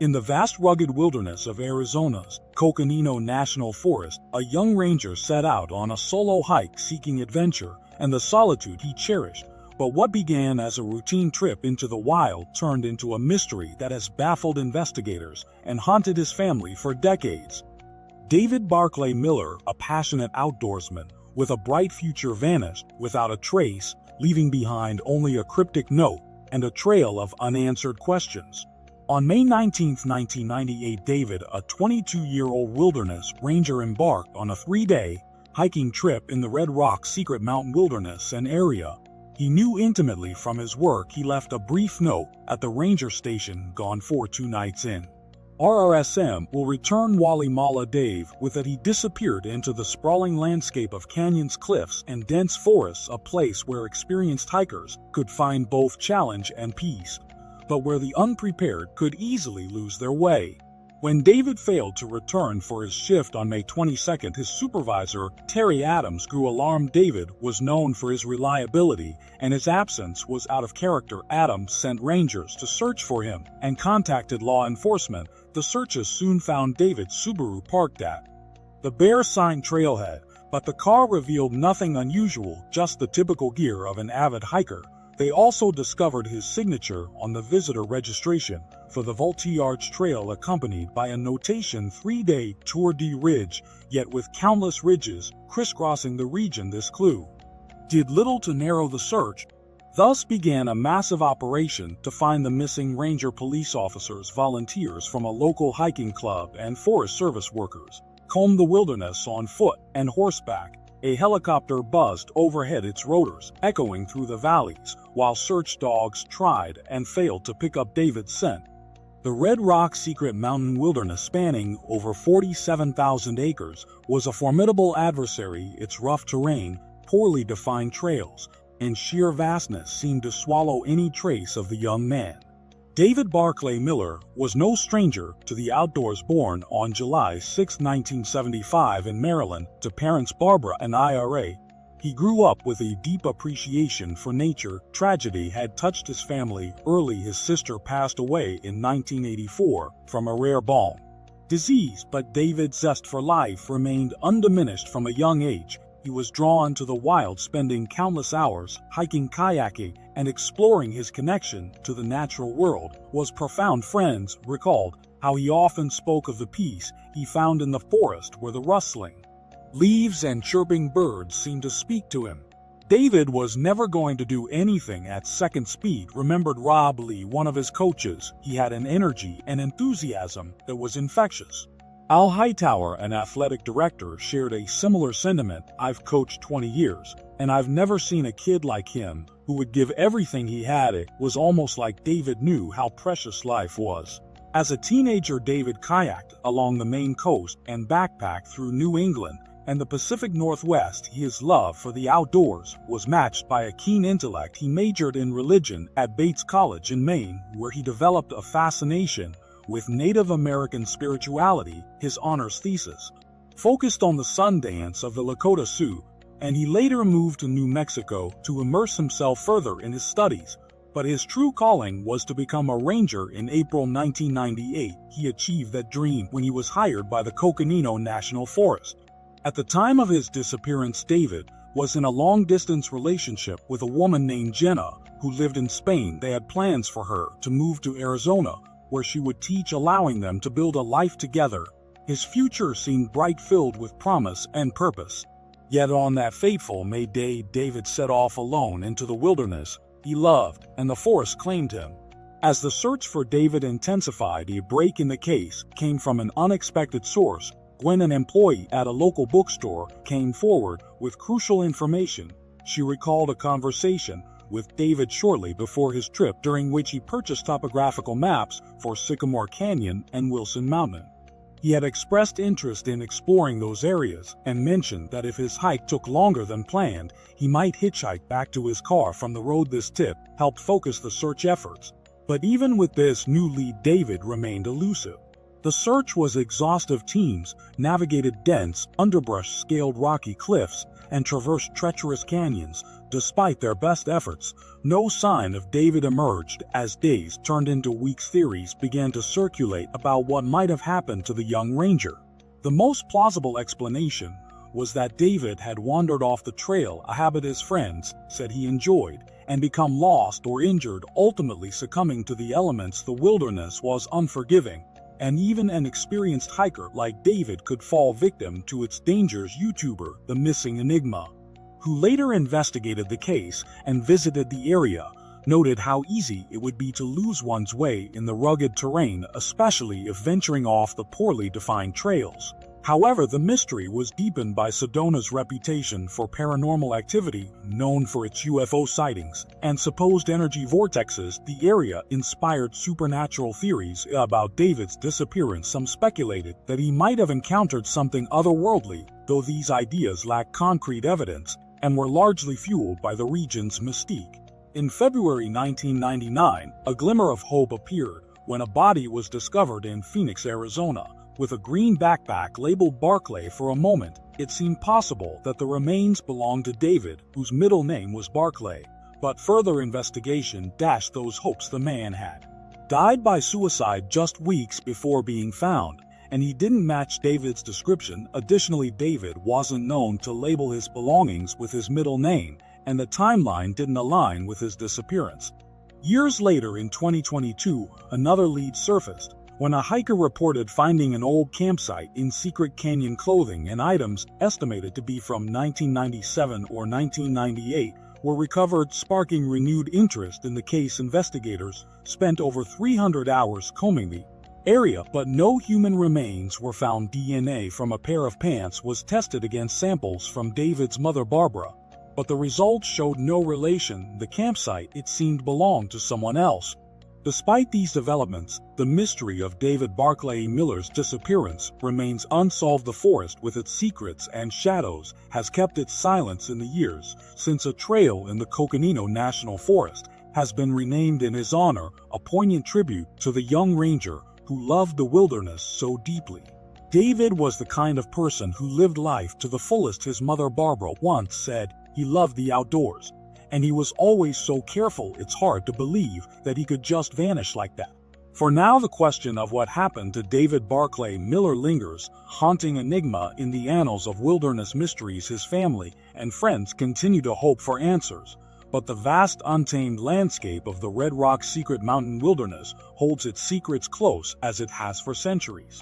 In the vast rugged wilderness of Arizona's Coconino National Forest, a young ranger set out on a solo hike seeking adventure and the solitude he cherished. But what began as a routine trip into the wild turned into a mystery that has baffled investigators and haunted his family for decades. David Barclay Miller, a passionate outdoorsman with a bright future, vanished without a trace, leaving behind only a cryptic note and a trail of unanswered questions. On May 19, 1998, David, a 22-year-old wilderness ranger, embarked on a 3-day hiking trip in the Red Rock Secret Mountain Wilderness, an area he knew intimately from his work. He left a brief note at the ranger station, gone for 2 nights in. RRSM will return Wally Mala Dave with that he disappeared into the sprawling landscape of canyons, cliffs, and dense forests, a place where experienced hikers could find both challenge and peace, but where the unprepared could easily lose their way. When David failed to return for his shift on May 22, his supervisor, Terry Adams, grew alarmed. David was known for his reliability, and his absence was out of character. Adams sent rangers to search for him and contacted law enforcement. The searchers soon found David's Subaru parked at the Bear Sign trailhead, but the car revealed nothing unusual, just the typical gear of an avid hiker. They also discovered his signature on the visitor registration for the Voltige Trail, accompanied by a notation 3-day Tour de Ridge, yet with countless ridges crisscrossing the region. This clue did little to narrow the search. Thus began a massive operation to find the missing ranger. Police officers, volunteers from a local hiking club, and Forest Service workers combed the wilderness on foot and horseback. A helicopter buzzed overhead, its rotors echoing through the valleys, while search dogs tried and failed to pick up David's scent. The Red Rock Secret Mountain Wilderness, spanning over 47,000 acres, was a formidable adversary. Its rough terrain, poorly defined trails, and sheer vastness seemed to swallow any trace of the young man. David Barclay Miller was no stranger to the outdoors. Born on July 6, 1975 in Maryland to parents Barbara and Ira, he grew up with a deep appreciation for nature. Tragedy had touched his family early. His sister passed away in 1984 from a rare bone disease, but David's zest for life remained undiminished. From a young age, he was drawn to the wild, spending countless hours hiking, kayaking, and exploring. His connection to the natural world was profound. Friends recalled how he often spoke of the peace he found in the forest, where the rustling leaves and chirping birds seemed to speak to him. David was never going to do anything at second speed, remembered Rob Lee, one of his coaches. He had an energy and enthusiasm that was infectious. Al Hightower, an athletic director, shared a similar sentiment. I've coached 20 years, and I've never seen a kid like him who would give everything he had. It was almost like David knew how precious life was. As a teenager, David kayaked along the Maine coast and backpacked through New England and the Pacific Northwest. His love for the outdoors was matched by a keen intellect. He majored in religion at Bates College in Maine, where he developed a fascination with Native American spirituality. His honors thesis focused on the Sundance of the Lakota Sioux, and he later moved to New Mexico to immerse himself further in his studies. But his true calling was to become a ranger. In April 1998, he achieved that dream when he was hired by the Coconino National Forest. At the time of his disappearance, David was in a long-distance relationship with a woman named Jenna, who lived in Spain. They had plans for her to move to Arizona, where she would teach, allowing them to build a life together. His future seemed bright, filled with promise and purpose. Yet on that fateful May day, David set off alone into the wilderness he loved, and the forest claimed him. As the search for David intensified, a break in the case came from an unexpected source. Gwen, an employee at a local bookstore, came forward with crucial information. She recalled a conversation with David shortly before his trip, during which he purchased topographical maps for Sycamore Canyon and Wilson Mountain. He had expressed interest in exploring those areas and mentioned that if his hike took longer than planned, he might hitchhike back to his car from the road. This tip helped focus the search efforts. But even with this new lead, David remained elusive. The search was exhaustive. Teams navigated dense underbrush, scaled rocky cliffs, and traversed treacherous canyons, Despite their best efforts, no sign of David emerged. As days turned into weeks, theories began to circulate about what might have happened to the young ranger. The most plausible explanation was that David had wandered off the trail, a habit his friends said he enjoyed, and become lost or injured, ultimately succumbing to the elements. The wilderness was unforgiving, and even an experienced hiker like David could fall victim to its dangers. YouTuber The Missing Enigma, who later investigated the case and visited the area, noted how easy it would be to lose one's way in the rugged terrain, especially if venturing off the poorly defined trails. However, the mystery was deepened by Sedona's reputation for paranormal activity, known for its UFO sightings and supposed energy vortexes. The area inspired supernatural theories about David's disappearance. Some speculated that he might have encountered something otherworldly, though these ideas lacked concrete evidence and were largely fueled by the region's mystique. In February 1999, a glimmer of hope appeared when a body was discovered in Phoenix, Arizona, with a green backpack labeled Barclay. For a moment, it seemed possible that the remains belonged to David, whose middle name was Barclay, but further investigation dashed those hopes. The man had died by suicide just weeks before being found, and he didn't match David's description. Additionally, David wasn't known to label his belongings with his middle name, and the timeline didn't align with his disappearance. Years later, in 2022, another lead surfaced when a hiker reported finding an old campsite in Secret Canyon. Clothing and items estimated to be from 1997 or 1998 were recovered, sparking renewed interest in the case. Investigators spent over 300 hours combing the area, but no human remains were found. DNA from a pair of pants was tested against samples from David's mother, Barbara, but the results showed no relation. The campsite, it seemed, belonged to someone else. Despite these developments, the mystery of David Barclay Miller's disappearance remains unsolved. The forest, with its secrets and shadows, has kept its silence in the years since a trail in the Coconino National Forest has been renamed in his honor, a poignant tribute to the young ranger who loved the wilderness so deeply. David was the kind of person who lived life to the fullest. His mother, Barbara, once said he loved the outdoors, and he was always so careful. It's hard to believe that he could just vanish like that. For now, the question of what happened to David Barclay Miller lingers, haunting enigma in the annals of wilderness mysteries. His family and friends continue to hope for answers, but the vast untamed landscape of the Red Rock Secret Mountain Wilderness holds its secrets close as it has for centuries.